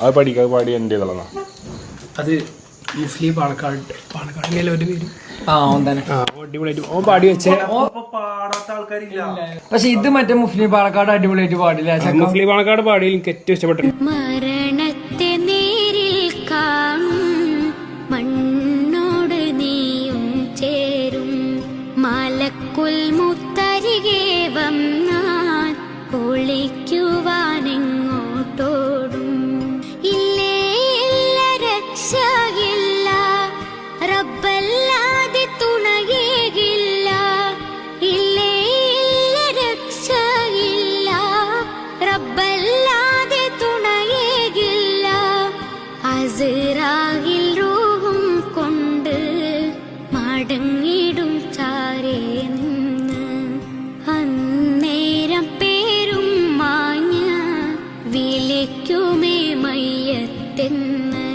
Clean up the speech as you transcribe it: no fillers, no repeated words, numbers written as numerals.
അത് പഠിക്കാൻ പാടി എൻ്റെ ഇതളാ അത് മുസ്ലിം പാലക്കാടിലെ ഒരു പേര് അടിപൊളിയായിട്ട് ഓൻ പാടി വെച്ചേ. പക്ഷെ ഇത് മറ്റേ മുസ്ലിം പാലക്കാട് അടിപൊളിയായിട്ട് പാടില്ല. മുസ്ലിം പാലക്കാട് പാടി എനിക്ക് ഏറ്റവും ഇഷ്ടപ്പെട്ടു. മരണത്തെ നേരിൽ കാണും മണ്ണോട് നീയും ചേരും മലക്കുൽ മുത്തരികെ വന്നാൽ ഒളിക്കുവാനെങ്ങോട്ടോടും. ഇല്ലേ ഇല്ല രക്ഷയില്ല റബ്ബല്ലാതെ തുണയേകില്ല. ഇല്ലേ ഇല്ല രക്ഷയില്ല റബ്ബല്ലാതെ തുണയേകില്ല. അസ്റായിൽ റൂഹും കൊണ്ട് മടങ്ങിടും ചാരേ നിന്ന്. അന്നേരം പേരും മാഞ്ഞ വിളിക്കുമേ മയ്യത്തെന്ന്.